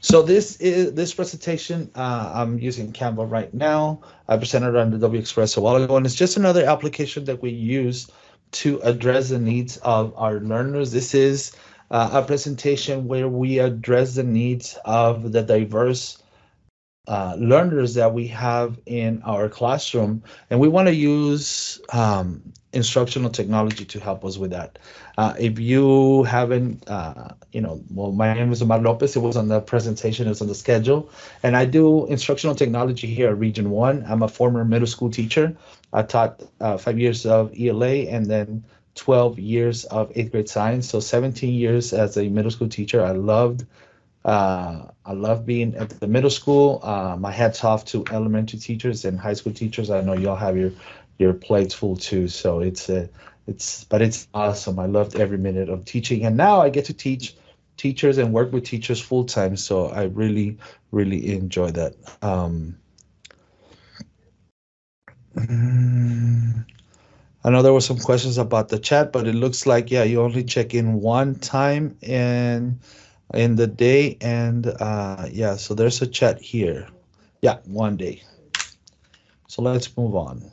So this presentation, I'm using Canva right now. I presented on the W Express a while ago, and it's just another application that we use to address the needs of our learners. This is a presentation where we address the needs of the diverse learners that we have in our classroom, and we want to use instructional technology to help us with that. If you haven't, well, my name is Omar Lopez. It was on the presentation, it's on the schedule, and I do instructional technology here at Region 1. I'm a former middle school teacher. I taught 5 years of ELA and then 12 years of eighth grade science. So 17 years as a middle school teacher. I love being at the middle school. My hats off to elementary teachers and high school teachers. I know y'all have your plates full too. So it's awesome. I loved every minute of teaching, and now I get to teach teachers and work with teachers full time. So I really enjoy that. Mm, I know there were some questions about the chat, but it looks like, yeah, you only check in one time in the day, and yeah, so there's a chat here. Yeah, one day. So let's move on.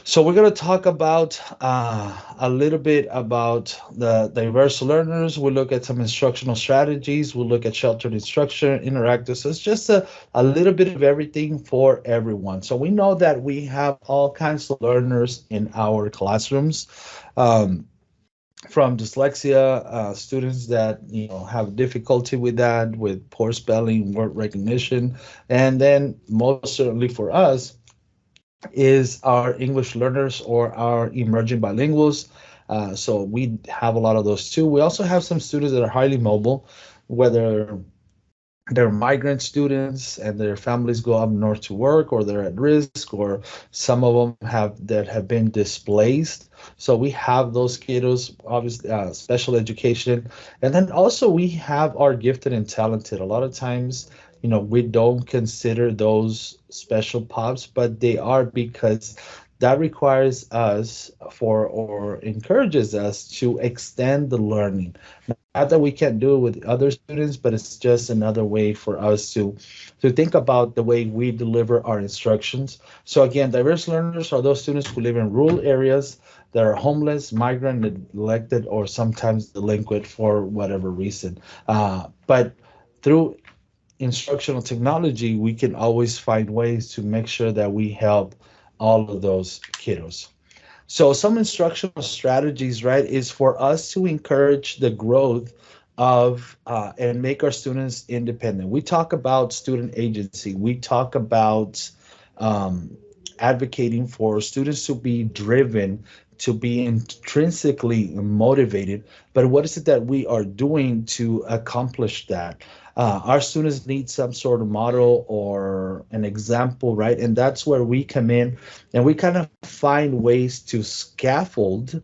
So we're going to talk about a little bit about the diverse learners. We'll look at some instructional strategies. We'll look at sheltered instruction, interactive. So it's just a little bit of everything for everyone. So we know that we have all kinds of learners in our classrooms. Um, from dyslexia, students that have difficulty with that, with poor spelling, word recognition, and then most certainly for us is our English learners or our emerging bilinguals. So we have a lot of those too. We also have some students that are highly mobile, whether they're migrant students and their families go up north to work, or they're at risk, or some of them have been displaced. So we have those kiddos, obviously, special education. And then also we have our gifted and talented. A lot of times, we don't consider those special pops, but they are, because that requires us for or encourages us to extend the learning. Not that we can't do it with other students, but it's just another way for us to think about the way we deliver our instructions. So again, diverse learners are those students who live in rural areas that are homeless, migrant, neglected, or sometimes delinquent for whatever reason. But through instructional technology, we can always find ways to make sure that we help all of those kiddos. So some instructional strategies, right, is for us to encourage the growth of and make our students independent. We talk about student agency. We talk about um, advocating for students to be driven, to be intrinsically motivated. But what is it that we are doing to accomplish that? Our students need some sort of model or an example, right? And that's where we come in, and we kind of find ways to scaffold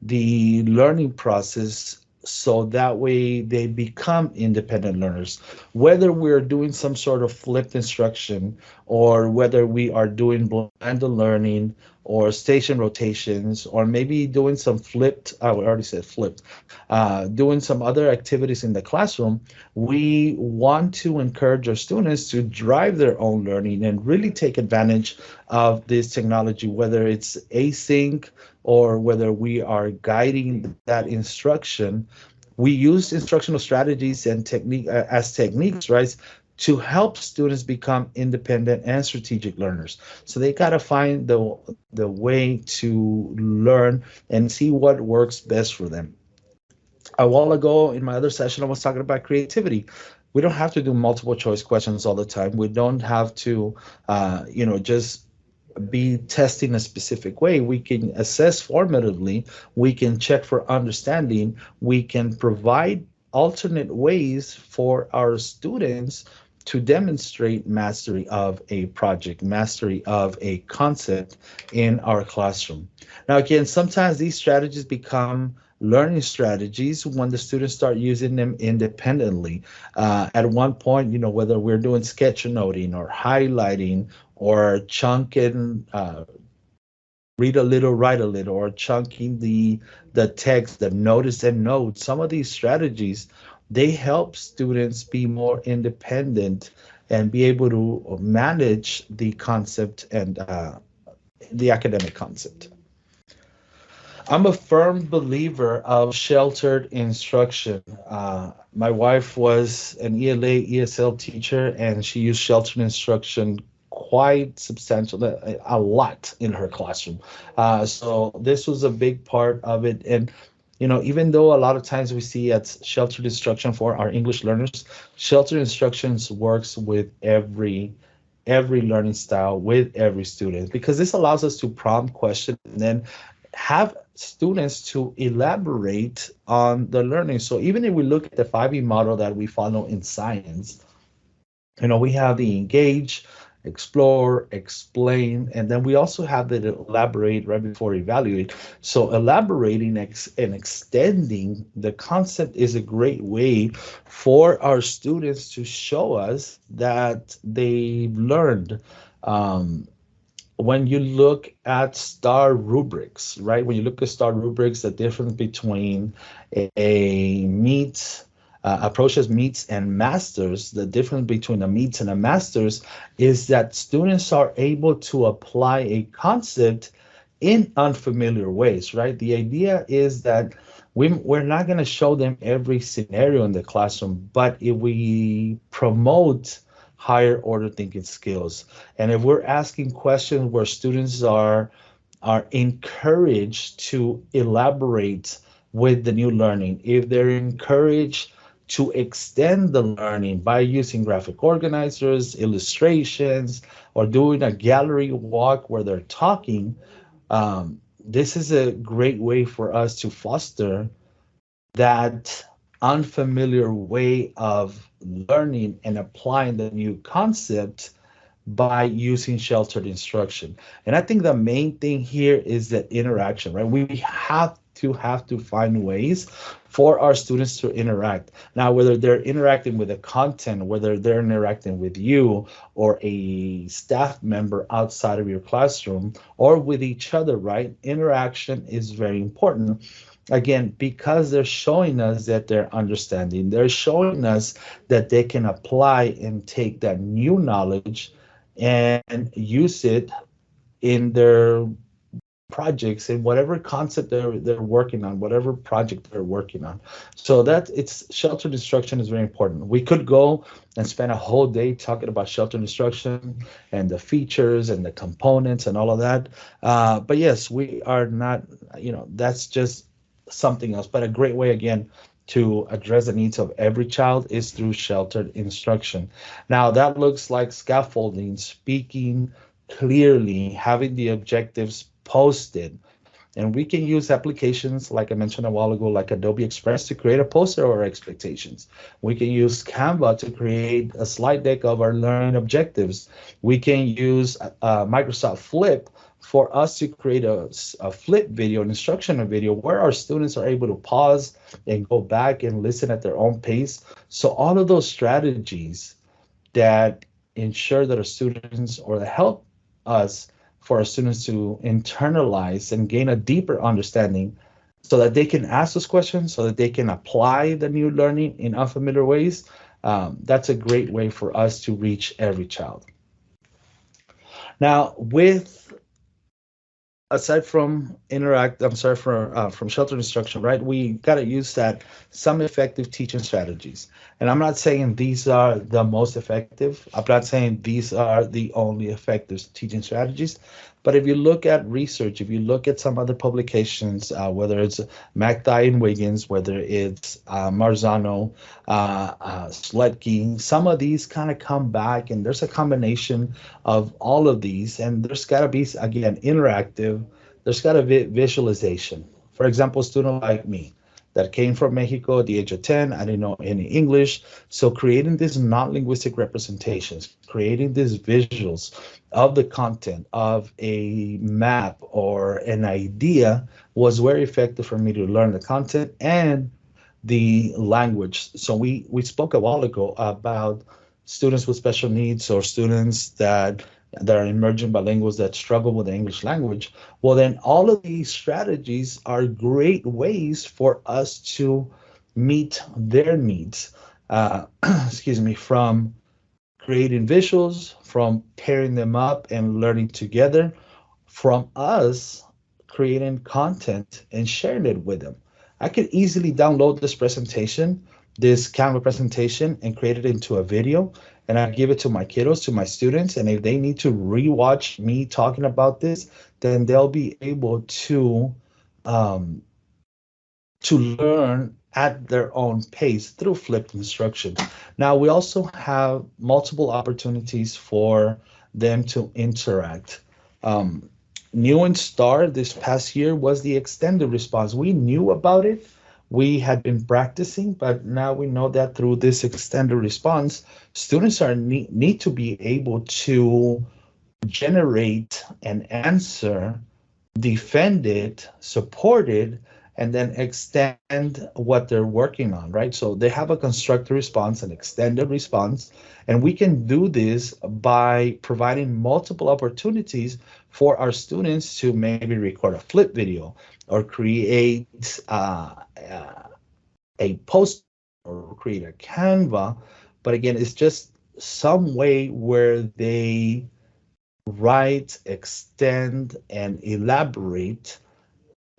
the learning process so that way they become independent learners. Whether we're doing some sort of flipped instruction, or whether we are doing blended learning or station rotations, or maybe doing some flipped, I already said flipped, doing some other activities in the classroom, we want to encourage our students to drive their own learning and really take advantage of this technology, whether it's async or whether we are guiding that instruction. We use instructional strategies and technique as techniques, right, to help students become independent and strategic learners. So they got to find the way to learn and see what works best for them. A while ago in my other session, I was talking about creativity. We don't have to do multiple choice questions all the time. We don't have to, just be testing a specific way. We can assess formatively, we can check for understanding, we can provide alternate ways for our students to demonstrate mastery of a project, mastery of a concept in our classroom. Now, again, sometimes these strategies become learning strategies when the students start using them independently. At one point, whether we're doing sketchnoting or highlighting or chunking, read a little, write a little, or chunking the text, the notice and notes. Some of these strategies, they help students be more independent and be able to manage the concept and the academic concept. I'm a firm believer of sheltered instruction. My wife was an ELA, ESL teacher, and she used sheltered instruction quite substantial, a lot in her classroom. So this was a big part of it. And even though a lot of times we see at sheltered instruction for our English learners, sheltered instructions works with every learning style with every student, because this allows us to prompt, question, and then have students to elaborate on the learning. So even if we look at the 5E model that we follow in science, we have the engage, explore, explain, and then we also have the elaborate right before evaluate. So elaborating and extending the concept is a great way for our students to show us that they've learned. When you look at star rubrics, right? When you look at star rubrics, the difference between a meets approaches meets and masters, the difference between a meets and a masters is that students are able to apply a concept in unfamiliar ways, right? The idea is that we're not going to show them every scenario in the classroom, but if we promote higher order thinking skills, and if we're asking questions where students are encouraged to elaborate with the new learning, if they're encouraged to extend the learning by using graphic organizers, illustrations, or doing a gallery walk where they're talking, this is a great way for us to foster that unfamiliar way of learning and applying the new concept by using sheltered instruction. And I think the main thing here is that interaction, right? We have to find ways for our students to interact. Now, whether they're interacting with the content, whether they're interacting with you or a staff member outside of your classroom or with each other, right? Interaction is very important. Again, because they're showing us that they're understanding, they're showing us that they can apply and take that new knowledge and use it in their projects, in whatever concept they're working on, whatever project they're working on. So that it's sheltered instruction is very important. We could go and spend a whole day talking about sheltered instruction and the features and the components and all of that. But yes, we are not, that's just something else. But a great way, again, to address the needs of every child is through sheltered instruction. Now, that looks like scaffolding, speaking clearly, having the objectives posted. And we can use applications, like I mentioned a while ago, like Adobe Express to create a poster of our expectations. We can use Canva to create a slide deck of our learning objectives. We can use Microsoft Flip for us to create a flip video, an instructional video, where our students are able to pause and go back and listen at their own pace. So all of those strategies that ensure that our students, or that help us for our students to internalize and gain a deeper understanding so that they can ask those questions, so that they can apply the new learning in unfamiliar ways. That's a great way for us to reach every child. Now, aside from from sheltered instruction, right? We got to use that some effective teaching strategies. And I'm not saying these are the most effective. I'm not saying these are the only effective teaching strategies. But if you look at research, if you look at some other publications, whether it's McDye and Wiggins, whether it's Marzano, Sletke, some of these kind of come back, and there's a combination of all of these, and there's got to be, again, interactive. There's got to be visualization. For example, a student like me that came from Mexico at the age of 10, I didn't know any English. So creating these non-linguistic representations, creating these visuals of the content of a map or an idea was very effective for me to learn the content and the language. So we spoke a while ago about students with special needs, or students that are emerging bilinguals that struggle with the English language. Well, then all of these strategies are great ways for us to meet their needs. Excuse me, from creating visuals, from pairing them up and learning together, from us creating content and sharing it with them. I could easily download this presentation, this Canva presentation, and create it into a video. And I give it to my kiddos, to my students. And if they need to rewatch me talking about this, then they'll be able um, to learn at their own pace through flipped instructions. Now, we also have multiple opportunities for them to interact. Um, New and Star this past year was the extended response. We knew about it. We had been practicing, but now we know that through this extended response, students need to be able to generate an answer, defend it, support it, and then extend what they're working on, right? So they have a constructive response, an extended response, and we can do this by providing multiple opportunities for our students to maybe record a flip video or create a post or create a Canva. But again, it's just some way where they write, extend, and elaborate.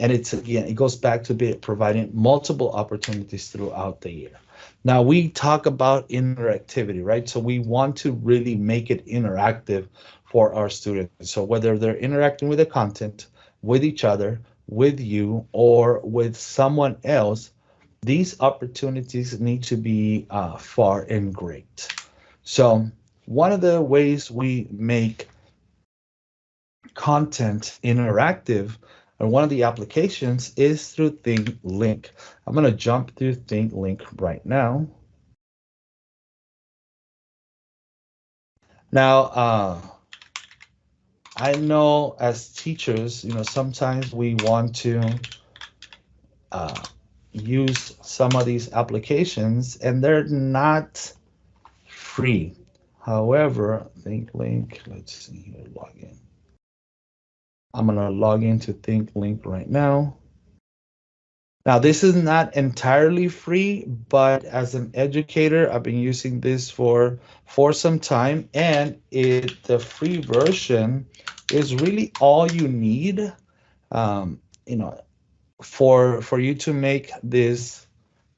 And it's again, it goes back to providing multiple opportunities throughout the year. Now we talk about interactivity, right? So we want to really make it interactive for our students. So whether they're interacting with the content, with each other, with you, or with someone else, these opportunities need to be far and great. So one of the ways we make content interactive, and one of the applications is through Thinklink. I'm going to jump through Thinklink right now. Now, I know as teachers, sometimes we want to uh, use some of these applications and they're not free. However, Thinklink, let's see here, login. I'm going to log into Thinklink right now. Now, this is not entirely free, but as an educator, I've been using this for some time, and the free version is really all you need, um, you know, for you to make this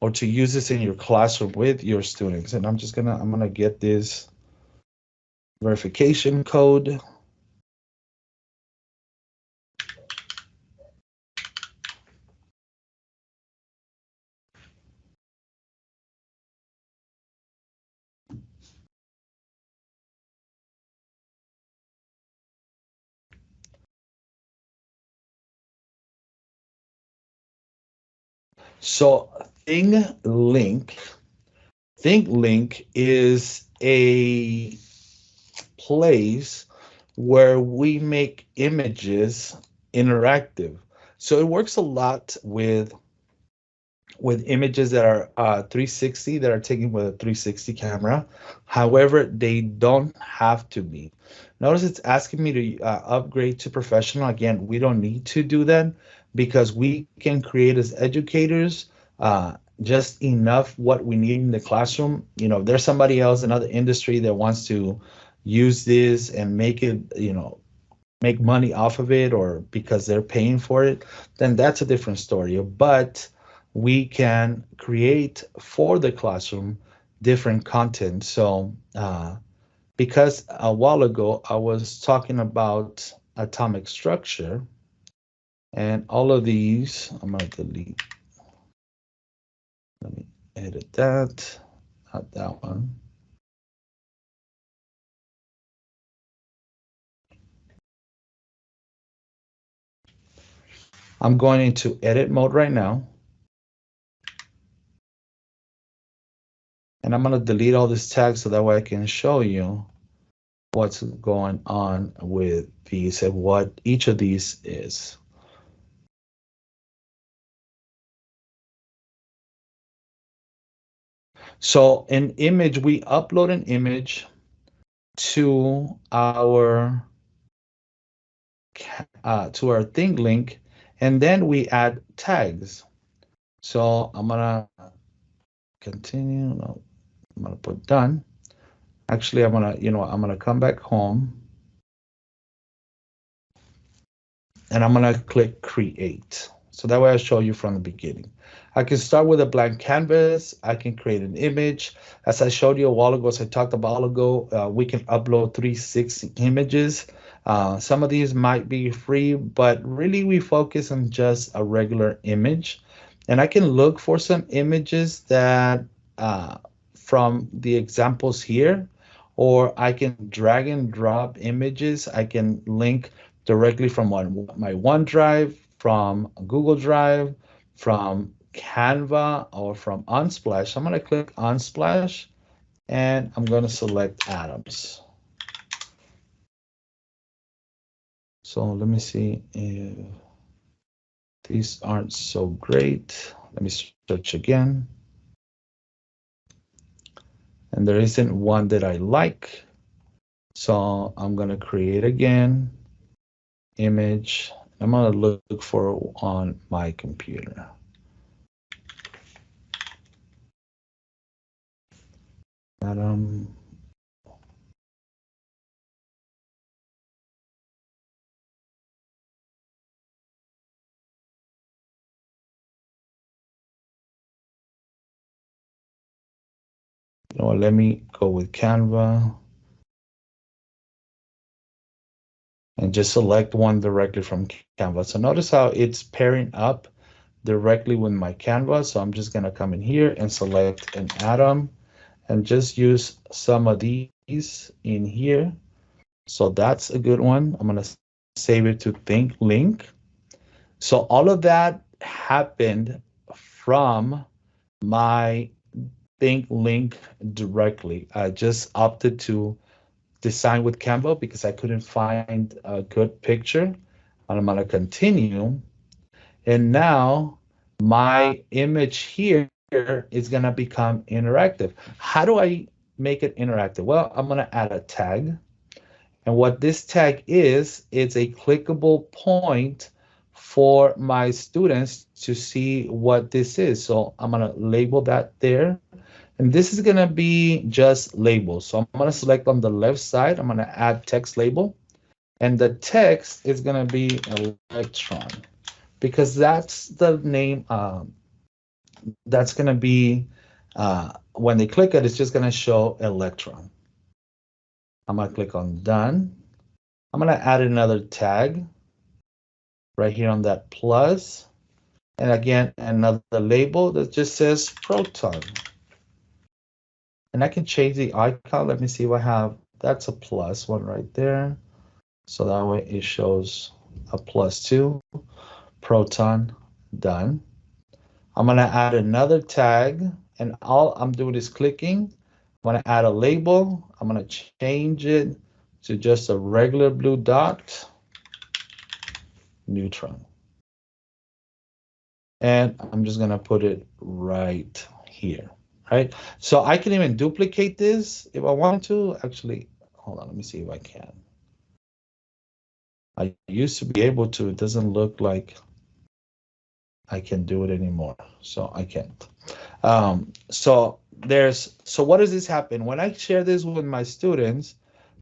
or to use this in your classroom with your students. And I'm gonna get this verification code. So ThinkLink, ThinkLink is a place where we make images interactive. So it works a lot with images that are 360, that are taken with a 360 camera. However, they don't have to be. Notice it's asking me to upgrade to professional. Again, we don't need to do that because we can create as educators just enough what we need in the classroom. There's somebody else, another industry that wants to use this and make it, make money off of it, or because they're paying for it, then that's a different story. But we can create for the classroom different content. So because a while ago I was talking about atomic structure, and all of these, I'm going to delete. Let me edit that, not that one. I'm going into edit mode right now. And I'm going to delete all this text so that way I can show you what's going on with these and what each of these is. So an image, we upload an image to our Thinklink, and then we add tags. So I'm gonna continue. No, I'm gonna put done. Actually, I'm gonna come back home and I'm gonna click create. So that way I show you from the beginning. I can start with a blank canvas. I can create an image. As I showed you a while ago, as I talked about a while ago, we can upload 360 images. Some of these might be free, but really we focus on just a regular image. And I can look for some images that from the examples here, or I can drag and drop images. I can link directly from my OneDrive, from Google Drive, from Canva, or from Unsplash. So I'm going to click Unsplash and I'm going to select atoms. So let me see if these aren't so great. Let me search again. And there isn't one that I like. So I'm going to create again, image. I'm going to look for on my computer. Atom. You know what, let me go with Canva and just select one directly from Canva. So notice how it's pairing up directly with my Canva. So I'm just gonna come in here and select an atom and just use some of these in here. So that's a good one. I'm gonna save it to Thinklink. So all of that happened from my Thinklink directly. I just opted to design with Canva because I couldn't find a good picture. And I'm going to continue. And now my image here is going to become interactive. How do I make it interactive? Well, I'm going to add a tag. And what this tag is, it's a clickable point for my students to see what this is. So I'm going to label that there. And this is going to be just labels. So I'm going to select on the left side. I'm going to add text label. And the text is going to be electron because that's the name. That's going to be, when they click it, it's just going to show electron. I'm going to click on done. I'm going to add another tag right here on that plus. And again, another label that just says proton. And I can change the icon. Let me see if I have, that's a plus one right there. So that way it shows a +2, proton, done. I'm gonna add another tag and all I'm doing is clicking. I'm gonna add a label. I'm gonna change it to just a regular blue dot, neutron. And I'm just gonna put it right here. Right, so I can even duplicate this if I want to. Actually, hold on, let me see if I can. I used to be able to. It doesn't look like I can do it anymore, so I can't. So what does this happen? When I share this with my students,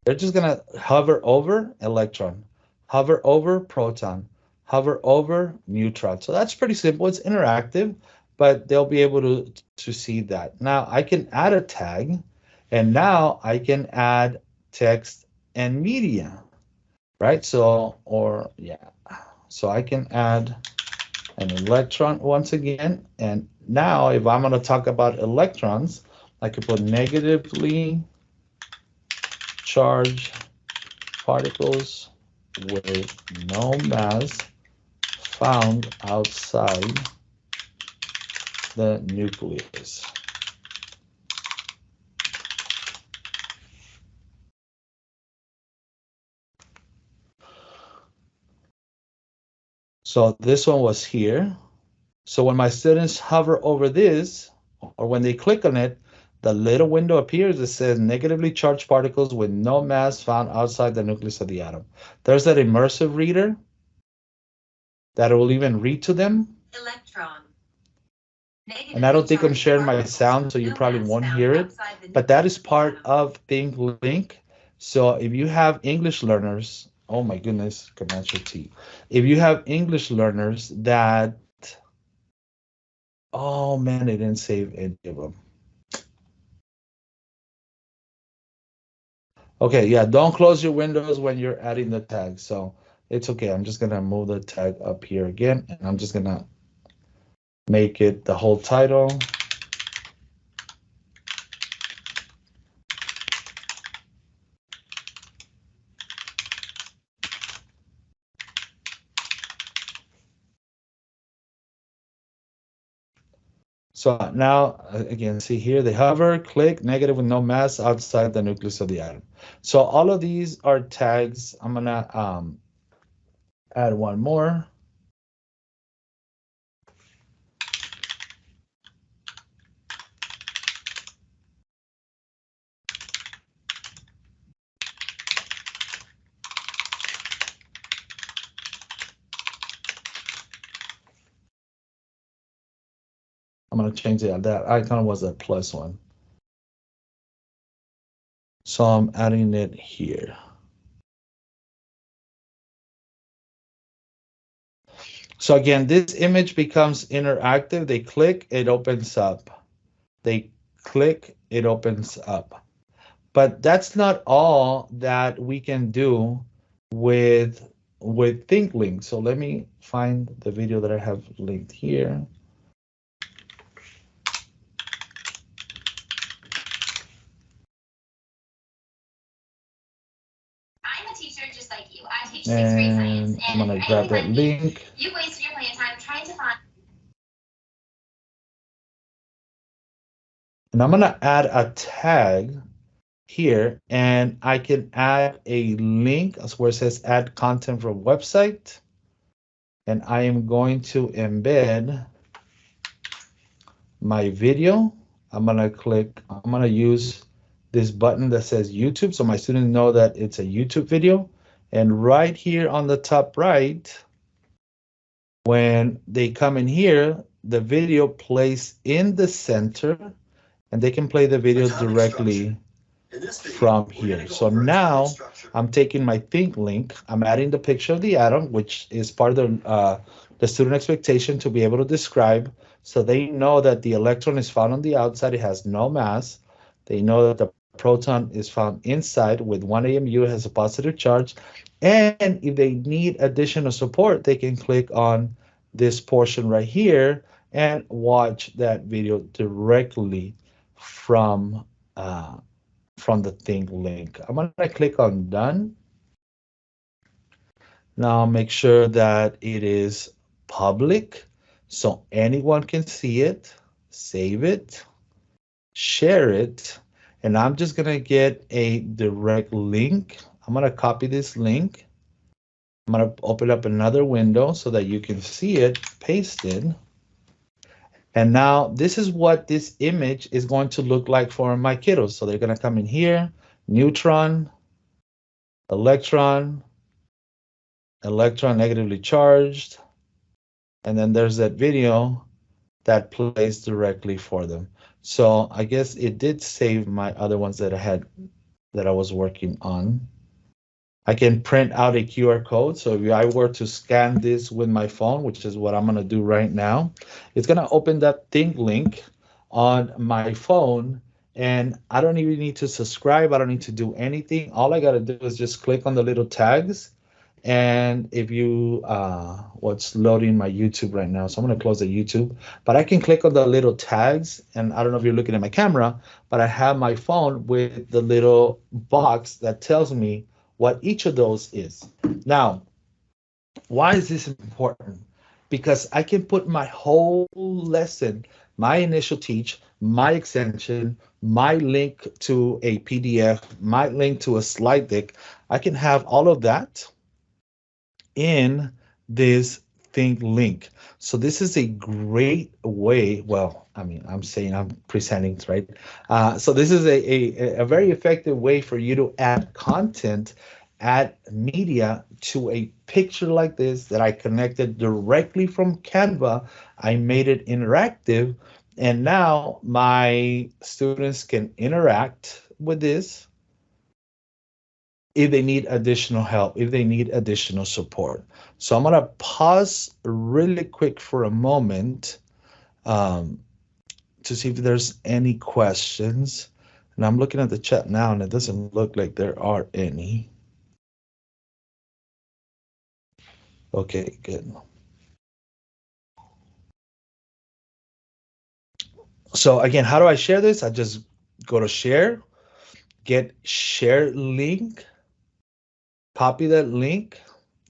they're just gonna hover over electron, hover over proton, hover over neutron. So that's pretty simple. It's interactive, but they'll be able to see that. Now I can add a tag, and now I can add text and media, right? So, so I can add an electron once again. And now if I'm going to talk about electrons, I could put negatively charged particles with no mass found outside the nucleus. So this one was here. So when my students hover over this, or when they click on it, the little window appears that says negatively charged particles with no mass found outside the nucleus of the atom. There's that immersive reader that will even read to them. Electron. And I don't think I'm sharing my sound, so you probably won't hear it. But that is part of Thinklink. So if you have English learners, oh my goodness, Command Shift T. If you have English learners that, oh man, they didn't save any of them. Okay, yeah, don't close your windows when you're adding the tag. So it's okay. I'm just gonna move the tag up here again, and I'm just gonna make it the whole title. So now, again, see here, they hover, click, negative with no mass outside the nucleus of the atom. So all of these are tags. I'm gonna add one more. I'm gonna change it. That icon was a plus one. So I'm adding it here. So again, this image becomes interactive. They click, it opens up. They click, it opens up. But that's not all that we can do with Thinklink. So let me find the video that I have linked here. I'm a teacher just like you. I teach sixth grade science. And I'm gonna grab that link. You wasted your playing time trying to find. And I'm gonna add a tag here, and I can add a link where it says add content from website. And I am going to embed my video. I'm gonna use this button that says YouTube so my students know that it's a YouTube video. And right here on the top right, when they come in here, the video plays in the center and they can play the video directly from here. So now I'm taking my Thinklink, I'm adding the picture of the atom, which is part of the student expectation to be able to describe. So they know that the electron is found on the outside, it has no mass. They know that the proton is found inside with 1 AMU, it has a positive charge. And if they need additional support, they can click on this portion right here and watch that video directly from the Thinklink. I'm gonna click on done. Now make sure that it is public so anyone can see it, save it, share it, and I'm just gonna get a direct link. I'm gonna copy this link. I'm gonna open up another window so that you can see it pasted. And now this is what this image is going to look like for my kiddos. So they're gonna come in here, neutron, electron, electron negatively charged, and then there's that video that plays directly for them. So I guess it did save my other ones that I was working on. I can print out a QR code. So if I were to scan this with my phone, which is what I'm gonna do right now, it's gonna open that Thinklink on my phone, and I don't even need to subscribe. I don't need to do anything. All I gotta do is just click on the little tags. And if you, what's loading my YouTube right now, so I'm gonna close the YouTube, but I can click on the little tags, and I don't know if you're looking at my camera, but I have my phone with the little box that tells me what each of those is. Now, why is this important? Because I can put my whole lesson, my initial teach, my extension, my link to a PDF, my link to a slide deck, I can have all of that in this Thinklink. So this is a great way, well, I mean, I'm saying I'm presenting, right? So this is a very effective way for you to add content add media to a picture like this that I connected directly from Canva. I made it interactive, and now my students can interact with this if they need additional help, if they need additional support. So I'm gonna pause really quick for a moment um, to see if there's any questions. And I'm looking at the chat now, and it doesn't look like there are any. Okay, good. So again, how do I share this? I just go to share, get share link, copy that link.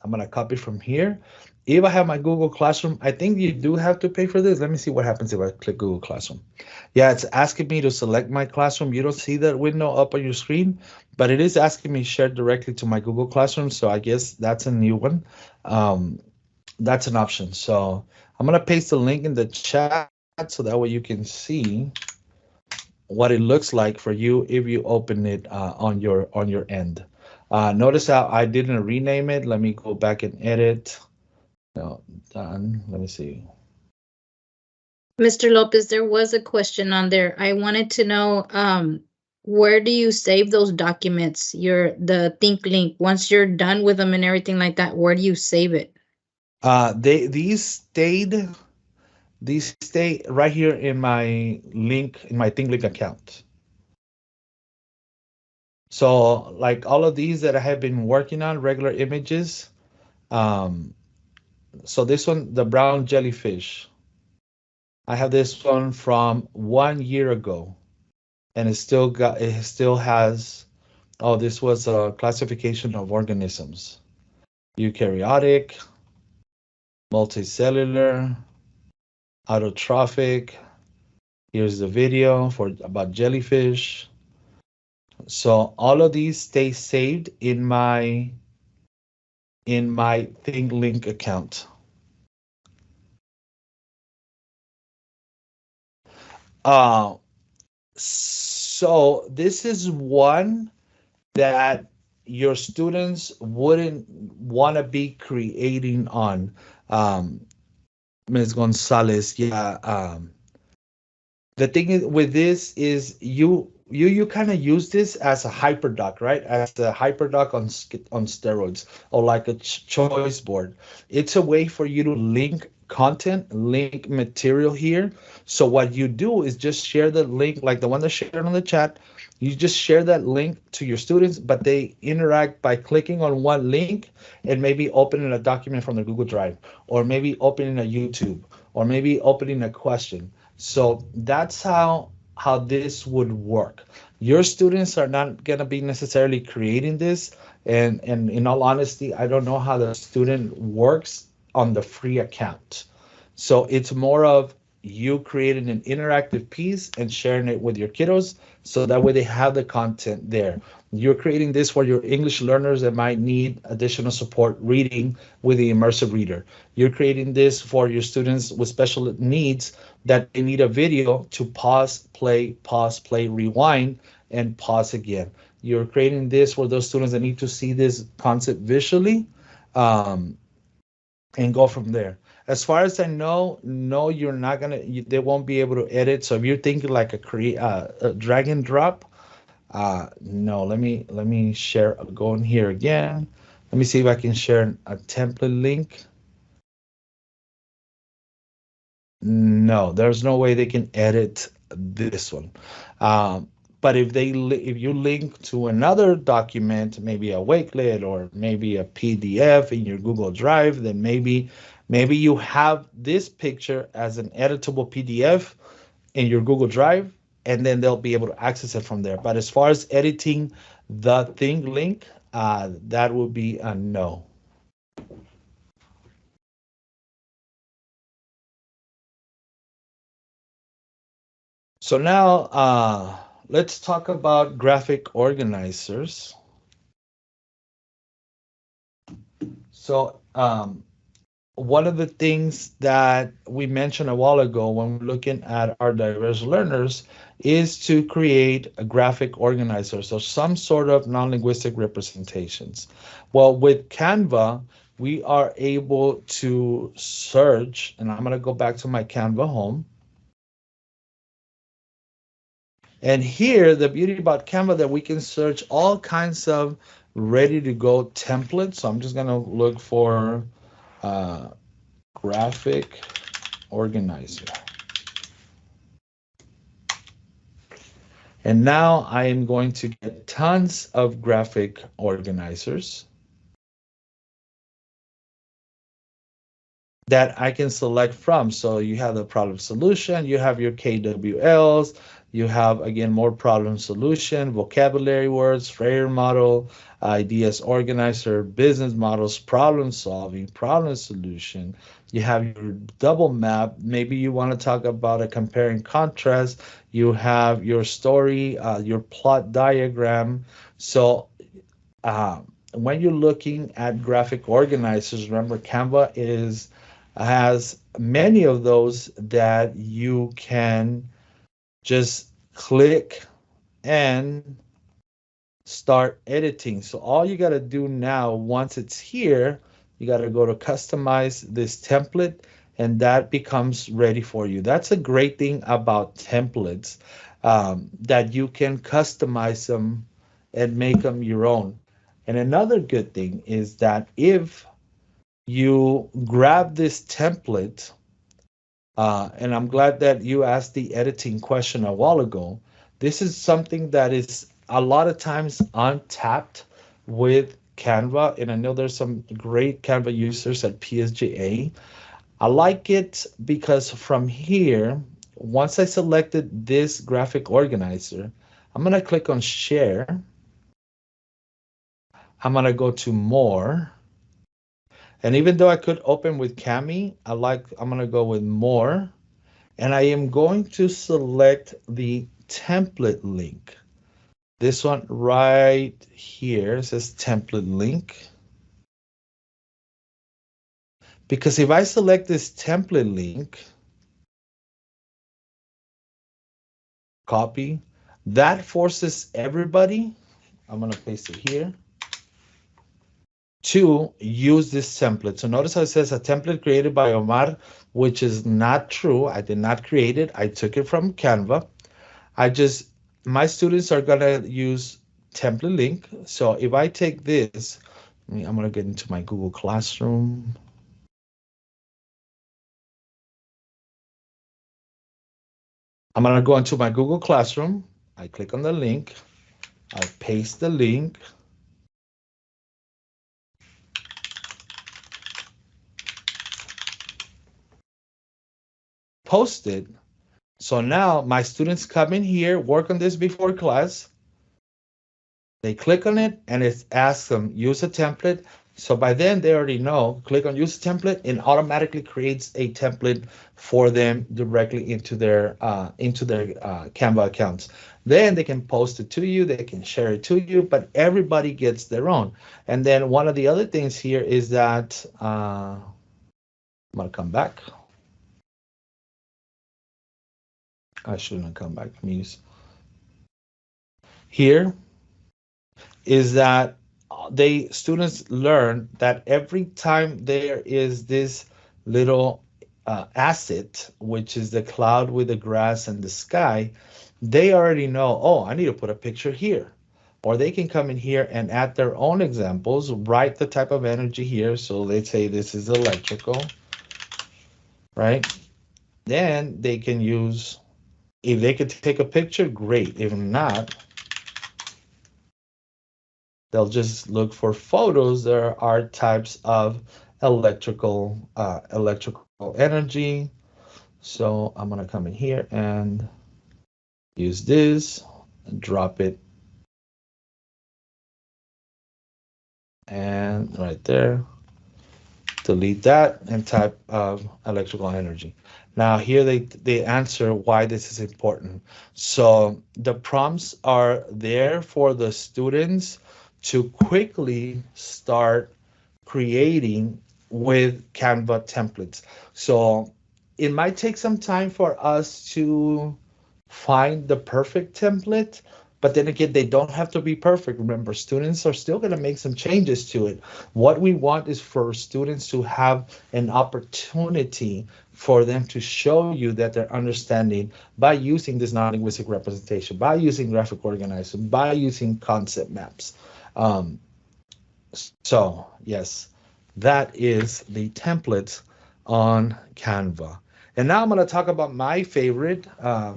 I'm gonna copy from here. If I have my Google Classroom, I think you do have to pay for this. Let me see what happens if I click Google Classroom. Yeah, it's asking me to select my classroom. You don't see that window up on your screen, but it is asking me share directly to my Google Classroom. So I guess that's a new one. Um, that's an option. So I'm gonna paste the link in the chat so that way you can see what it looks like for you if you open it on your end. Notice how I didn't rename it. Let me go back and edit. No, done. Let me see. Mr. Lopez, there was a question on there. I wanted to know, where do you save those documents? The Thinklink. Once you're done with them and everything like that, where do you save it? They these stay right here in my link in my Thinklink account. So like all of these that I have been working on, regular images. Um, so this one, the brown jellyfish. I have this one from 1 year ago, and it still has. Oh, this was a classification of organisms: eukaryotic, multicellular, autotrophic. Here's the video for about jellyfish. So all of these stay saved in my Thinklink account. Uh, so this is one that your students wouldn't want to be creating on. Ms. Gonzalez, yeah. The thing is with this is you kind of use this as a hyperdoc, right? As a hyperdoc on steroids, or like a choice board. It's a way for you to link content, link material here. So what you do is just share the link, like the one that shared on the chat. You just share that link to your students, but they interact by clicking on one link and maybe opening a document from the Google Drive, or maybe opening a YouTube, or maybe opening a question. So that's how this would work. Your students are not going to be necessarily creating this, and in all honesty, I don't know how the student works on the free account. So it's more of you creating an interactive piece and sharing it with your kiddos so that way they have the content there. You're creating this for your English learners that might need additional support reading with the Immersive Reader. You're creating this for your students with special needs that they need a video to pause, play, rewind, and pause again. You're creating this for those students that need to see this concept visually, um, and go from there. As far as I know, no, you're not gonna. They won't be able to edit. So if you're thinking like a drag and drop, no. Let me share. Go in here again. Let me see if I can share a template link. No, there's no way they can edit this one. But if you link to another document, maybe a Wakelet or maybe a PDF in your Google Drive, then maybe you have this picture as an editable PDF in your Google Drive, and then they'll be able to access it from there. But as far as editing the thing link, that would be a no. So now let's talk about graphic organizers. So one of the things that we mentioned a while ago when we're looking at our diverse learners is to create a graphic organizer, so some sort of non-linguistic representations. Well, with Canva, we are able to search, and I'm going to go back to my Canva home. And here, the beauty about Canva that we can search all kinds of ready to go templates. So I'm just going to look for uh, graphic organizer. And now I am going to get tons of graphic organizers that I can select from. So you have the problem solution, you have your KWLs, you have, again, more problem solution, vocabulary words, Freire model, ideas organizer, business models, problem solving, problem solution. You have your double map. Maybe you want to talk about a compare and contrast. You have your story, your plot diagram. So when you're looking at graphic organizers, remember Canva has many of those that you can just click and start editing. So all you got to do now, once it's here, you got to go to customize this template, and that becomes ready for you. That's a great thing about templates, that you can customize them and make them your own. And another good thing is that if you grab this template, and I'm glad that you asked the editing question a while ago. This is something that is a lot of times untapped with Canva, and I know there's some great Canva users at PSJA. I like it because from here, once I selected this graphic organizer, I'm going to click on share. I'm going to go to more. And even though I could open with Cami, I'm going to go with more. And I am going to select the template link. This one right here says template link. Because if I select this template link, copy, that forces everybody, I'm going to paste it here, to use this template. So notice how it says a template created by Omar, which is not true. I did not create it. I took it from Canva. My students are gonna use template link. So if I take this, I'm gonna get into my Google Classroom. I'm gonna go into my Google Classroom. I click on the link. I paste the link. Post it. So now my students come in here, work on this before class. They click on it and it asks them use a template. So by then they already know, click on use a template and automatically creates a template for them directly into their Canva accounts. Then they can post it to you, they can share it to you, but everybody gets their own. And then one of the other things here is that I'm gonna come back. I shouldn't come back, Muse. Here is that students learn that every time there is this little asset, which is the cloud with the grass and the sky, they already know, oh, I need to put a picture here. Or they can come in here and add their own examples, write the type of energy here. So let's say this is electrical, right? Then they can use, if they could take a picture, great. If not, they'll just look for photos. There are types of electrical energy. So I'm gonna come in here and use this and drop it. And right there, delete that and type of electrical energy. Now here they answer why this is important. So the prompts are there for the students to quickly start creating with Canva templates. So it might take some time for us to find the perfect template, but then again, they don't have to be perfect. Remember, students are still going to make some changes to it. What we want is for students to have an opportunity for them to show you that they're understanding by using this non-linguistic representation, by using graphic organizer, by using concept maps. Um, so yes, that is the templates on Canva. And now I'm going to talk about my favorite,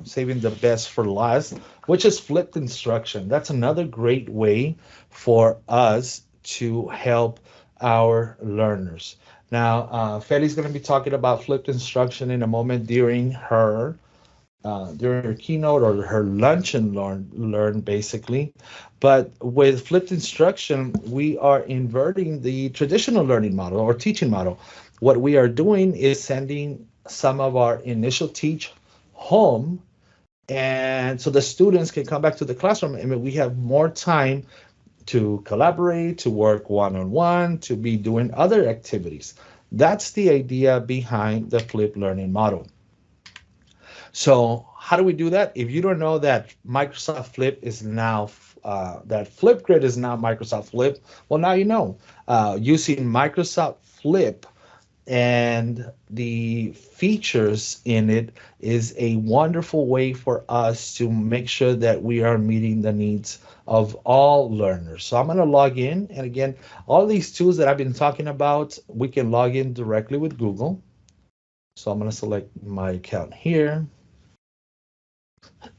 saving the best for last, which is flipped instruction. That's another great way for us to help our learners. Now, Feli's going to be talking about flipped instruction in a moment during her keynote or her lunch and learn basically. But with flipped instruction, we are inverting the traditional learning model or teaching model. What we are doing is sending some of our initial teach home, and so the students can come back to the classroom and we have more time to collaborate, to work one-on-one, to be doing other activities. That's the idea behind the flipped learning model. So how do we do that? If you don't know that Microsoft Flip is now, that Flipgrid is now Microsoft Flip, well, now you know. Using Microsoft Flip and the features in it is a wonderful way for us to make sure that we are meeting the needs of all learners. So I'm going to log in. And again, all these tools that I've been talking about, we can log in directly with Google. So I'm going to select my account here.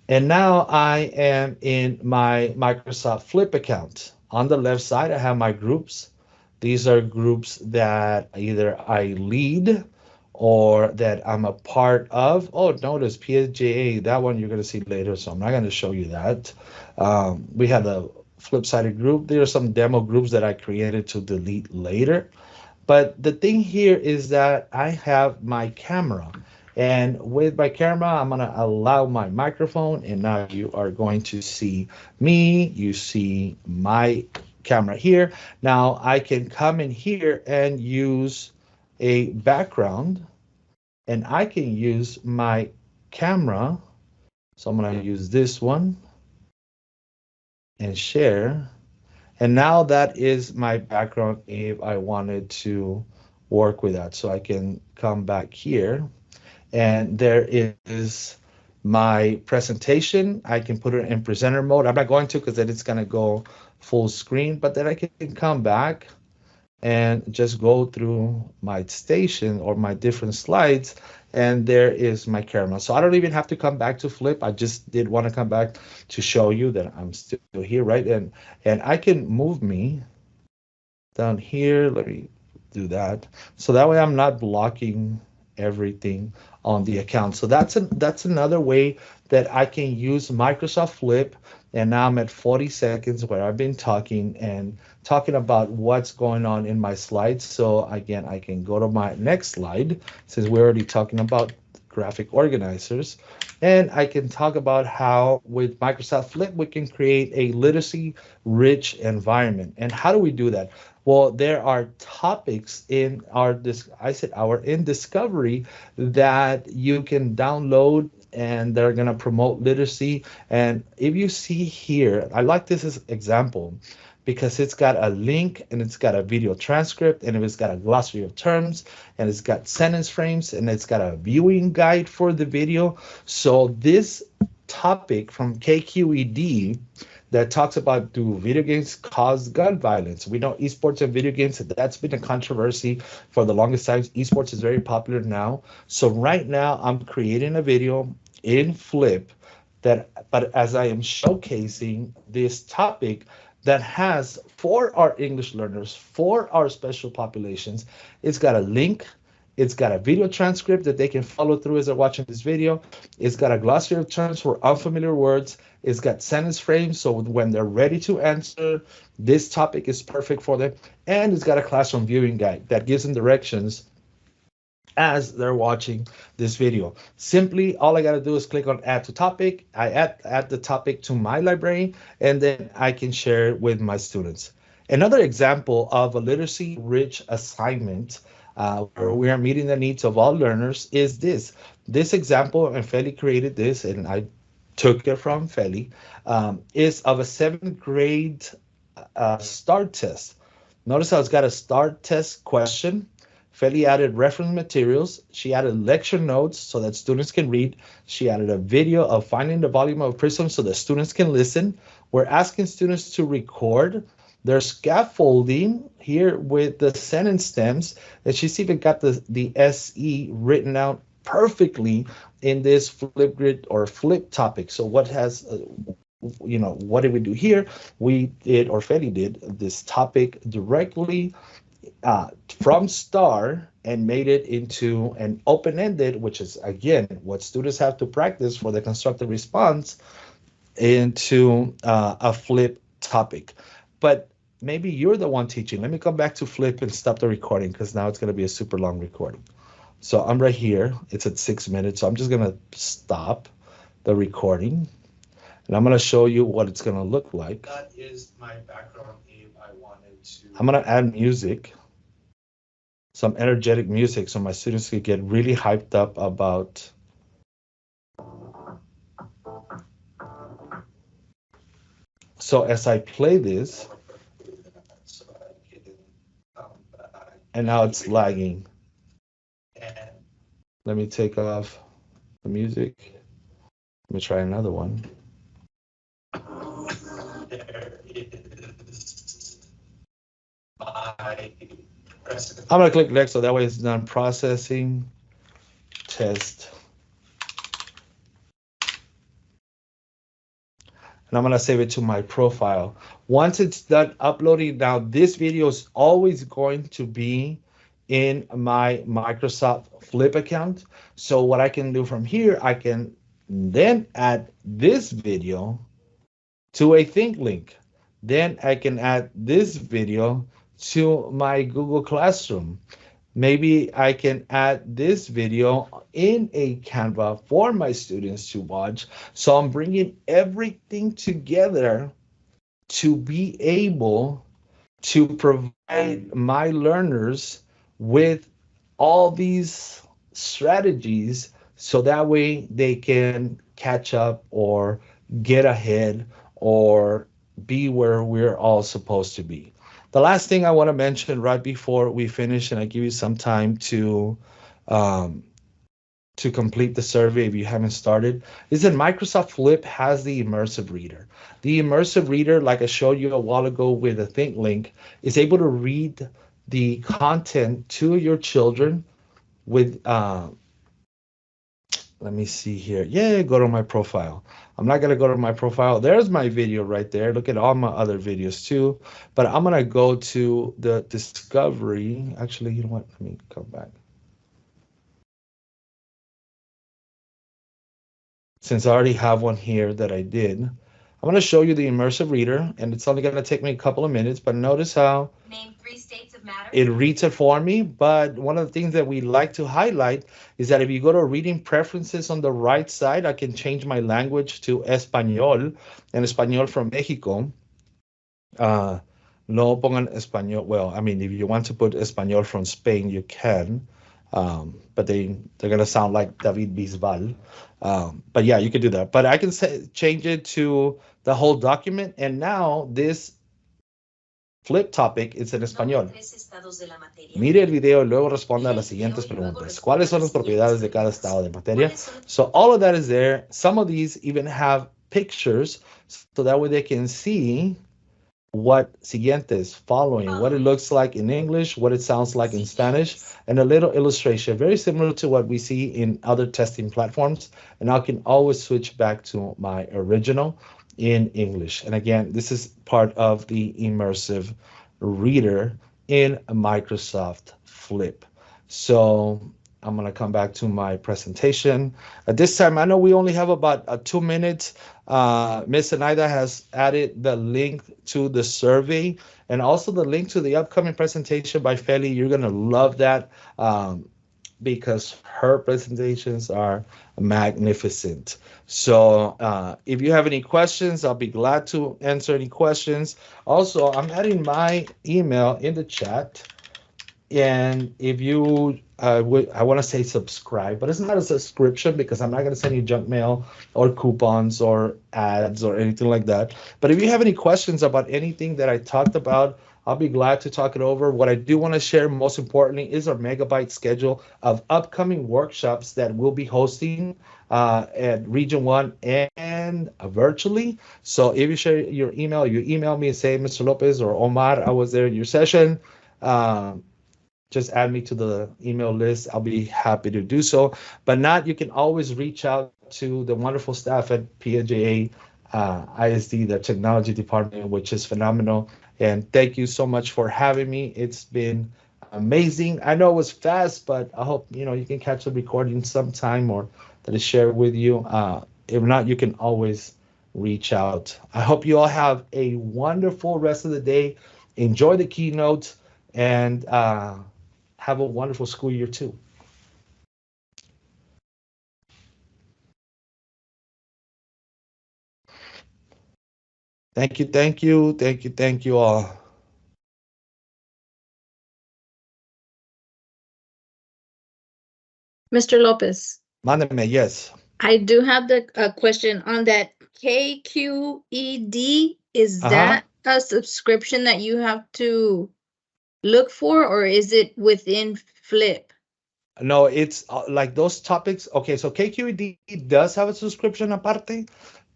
And now I am in my Microsoft Flip account. On the left side, I have my groups. These are groups that either I lead or that I'm a part of. Oh, notice PSJA, that one you're going to see later, so I'm not going to show you that. We have the flip-sided group. There are some demo groups that I created to delete later. But the thing here is that I have my camera. And with my camera, I'm going to allow my microphone, and now you are going to see me. You see my camera here. Now I can come in here and use a background, and I can use my camera. So I'm going to use this one and share. And now that is my background if I wanted to work with that. So I can come back here. And there is my presentation. I can put it in presenter mode. I'm not going to because then it's going to go full screen, but then I can come back and just go through my station or my different slides, and there is my camera. So I don't even have to come back to Flip. I just did want to come back to show you that I'm still here, right? And I can move me down here. Let me do that. So that way I'm not blocking everything on the account. So that's another way that I can use Microsoft Flip. And now I'm at 40 seconds where I've been talking about what's going on in my slides. So again, I can go to my next slide since we're already talking about graphic organizers. And I can talk about how with Microsoft Flip, we can create a literacy rich environment. And how do we do that? Well, there are topics in our in Discovery that you can download and they're going to promote literacy. And if you see here, I like this as example because it's got a link and it's got a video transcript and it's got a glossary of terms and it's got sentence frames and it's got a viewing guide for the video. So this topic from KQED that talks about, do video games cause gun violence? We know esports and video games, that's been a controversy for the longest time. Esports is very popular now. So right now I'm creating a video in Flip but as I am showcasing this topic that has for our English learners, for our special populations, it's got a link. It's got a video transcript that they can follow through as they're watching this video. It's got a glossary of terms for unfamiliar words. It's got sentence frames, so when they're ready to answer, this topic is perfect for them. And it's got a classroom viewing guide that gives them directions as they're watching this video. Simply, all I got to do is click on add to topic. I add the topic to my library, and then I can share it with my students. Another example of a literacy-rich assignment where we are meeting the needs of all learners is this. This example, and Feli created this, and I took it from Feli, is of a 7th grade START test. Notice how it's got a START test question. Feli added reference materials. She added lecture notes so that students can read. She added a video of finding the volume of a prism so that students can listen. We're asking students to record. There's scaffolding here with the sentence stems, and she's even got the SE written out perfectly in this flip grid or flip topic. So what has what did we do here? We did, or Feli did, this topic directly from STAR and made it into an open-ended, which is, again, what students have to practice for the constructive response, into a flip topic. But maybe you're the one teaching. Let me come back to flip and stop the recording, because now it's going to be a super long recording. So I'm right here. It's at 6 minutes. So I'm just going to stop the recording. And I'm going to show you what it's going to look like. That is my background if I wanted to. I'm going to add music, some energetic music, so my students could get really hyped up about. So as I play this, and now it's lagging. Let me take off the music. Let me try another one. There is I'm gonna click next so that way it's done processing, test. And I'm gonna save it to my profile. Once it's done uploading, now this video is always going to be in my Microsoft Flip account. So what I can do from here, I can then add this video to a Thinklink. Then I can add this video to my Google Classroom. Maybe I can add this video in a Canva for my students to watch. So I'm bringing everything together to be able to provide my learners with all these strategies so that way they can catch up or get ahead or be where we're all supposed to be. The last thing I want to mention right before we finish, and I give you some time to complete the survey if you haven't started, is that Microsoft Flip has the Immersive Reader. The Immersive Reader, like I showed you a while ago with the Thinklink, is able to read the content to your children with, let me see here. Yeah, go to my profile. I'm not going to go to my profile. There's my video right there. Look at all my other videos too. But I'm going to go to the discovery. Actually, you know what? Let me come back. Since I already have one here that I did, I'm going to show you the Immersive Reader, and it's only going to take me a couple of minutes, but notice how Name 3 states of matter. It reads it for me. But one of the things that we like to highlight is that if you go to reading preferences on the right side, I can change my language to Español, and Español from Mexico. No pongan Español. Well, I mean, if you want to put Español from Spain, you can. But they're going to sound like David Bisbal. But yeah, you can do that. But I can change it to the whole document. And now this Flip topic is en español. Mire el video y luego responda a las siguientes preguntas. ¿Cuáles son las propiedades de cada estado de materia? So all of that is there. Some of these even have pictures, so that way they can see what siguiente is following, what it looks like in English, what it sounds like in Spanish, and a little illustration, very similar to what we see in other testing platforms. And I can always switch back to my original in English. And again, this is part of the Immersive Reader in Microsoft Flip. So I'm going to come back to my presentation. At this time, I know we only have about 2 minutes. Ms. Anaida has added the link to the survey and also the link to the upcoming presentation by Feli. You're going to love that because her presentations are magnificent. So if you have any questions, I'll be glad to answer any questions. Also, I'm adding my email in the chat. And if you I want to say subscribe, but it's not a subscription because I'm not going to send you junk mail or coupons or ads or anything like that. But if you have any questions about anything that I talked about, I'll be glad to talk it over. What I do want to share most importantly is our megabyte schedule of upcoming workshops that we'll be hosting at Region 1 and virtually. So if you share your email, you email me and say, Mr. Lopez or Omar, I was there in your session. Um, just add me to the email list. I'll be happy to do so. But not, you can always reach out to the wonderful staff at PNJA ISD, the technology department, which is phenomenal. And thank you so much for having me. It's been amazing. I know it was fast, but I hope you can catch the recording sometime or that is shared with you. If not, you can always reach out. I hope you all have a wonderful rest of the day. Enjoy the keynote and have a wonderful school year too. Thank you, thank you, thank you, thank you all. Mr. Lopez, Mándeme, yes. I do have the question on that KQED. Is Uh-huh. that a subscription that you have to look for, or is it within Flip? No, it's like those topics. Okay, so KQED does have a subscription aparte,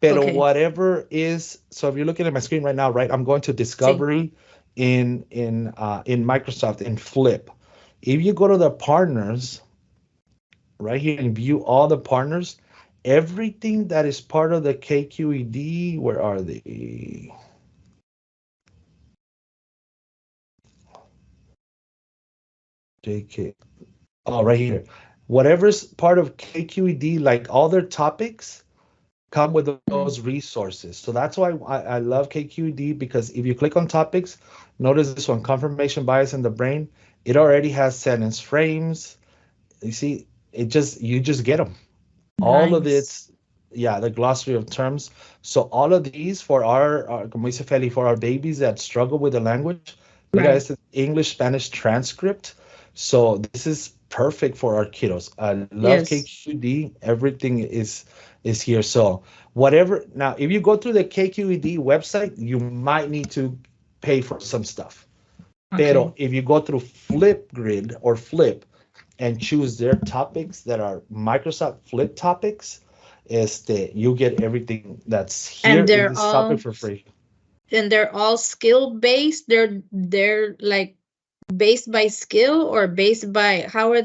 pero Okay, whatever is, so if you're looking at my screen right now, right, I'm going to see. Discovery in Microsoft in Flip. If you go to the partners right here and view all the partners, everything that is part of the KQED, where are they? JK. Oh, right here. Whatever's part of KQED, like all their topics, come with those Mm, resources. So that's why I love KQED because if you click on topics, notice this one, confirmation bias in the brain. It already has sentence frames. You see, you just get them. All of nice. it's, yeah, the glossary of terms. So all of these for our como dice Feli, for our babies that struggle with the language, mira, Right. it's an English Spanish transcript. So this is perfect for our kiddos. I love Yes. KQED. Everything is here. So whatever. Now, if you go through the KQED website, you might need to pay for some stuff. Okay. Pero if you go through Flipgrid or Flip and choose their topics that are Microsoft Flip topics, you get everything that's here And in they're this topic all for free. skill based. They're like based by skill, or based by like how are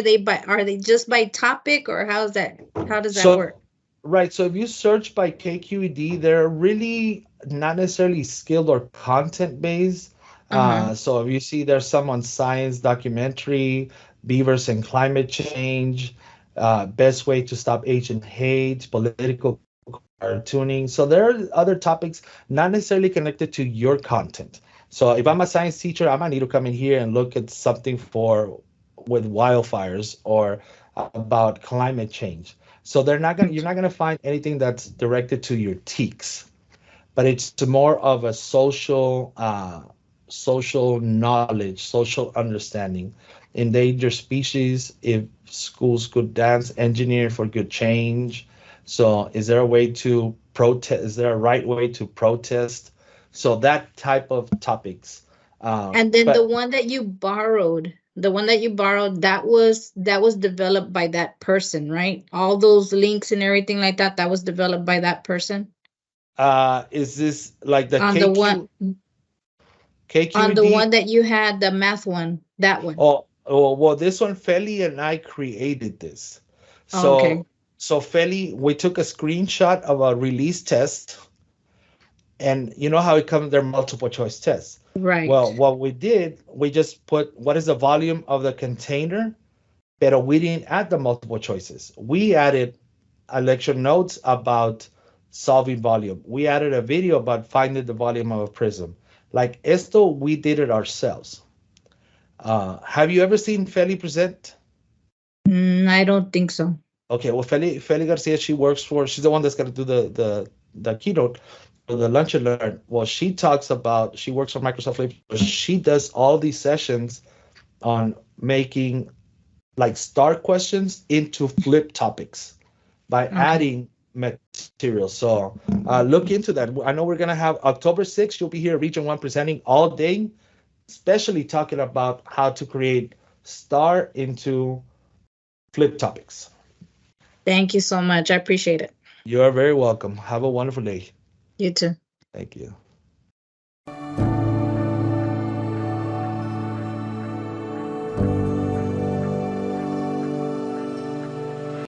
they by are they just by topic, or how does that So, work? right. So if you search by KQED, they're really not necessarily skilled or content based. Uh-huh. So if you see there's some on science documentary, beavers and climate change, best way to stop Asian hate, political cartooning. So there are other topics not necessarily connected to your content. So if I'm a science teacher, I might need to come in here and look at something for with wildfires or about climate change. So you're not gonna find anything that's directed to your teaks, but it's more of a social knowledge, social understanding. Endangered species, if schools could dance, engineer for good change. So is there a way to protest? Is there a right way to protest? So that type of topics. And then But the one that you borrowed, that was developed by that person, right? All those links and everything like that, that was developed by that person. is this like the On the one on the KQED? one that you had, the math one, that one. Well, this one, Feli and I created this. Oh, okay. So Feli, we took a screenshot of a release test, and you know how it comes, there are multiple choice tests. Right. Well, what we did, we just put what is the volume of the container, but we didn't add the multiple choices. We added a lecture notes about solving volume. We added a video about finding the volume of a prism. Like esto, we did it ourselves. Have you ever seen Feli present? I don't think so. Okay, well, Feli Garcia, she's the one that's going to do the keynote. the Lunch and Learn. Well, she talks about, she works for Microsoft Flip. She does all these sessions on making like star questions into flip topics by Okay. adding material. So look into that. I know we're gonna have October 6th. You'll be here, Region 1, presenting all day, especially talking about how to create star into flip topics. Thank you so much. I appreciate it. You are very welcome. Have a wonderful day. You too. Thank you.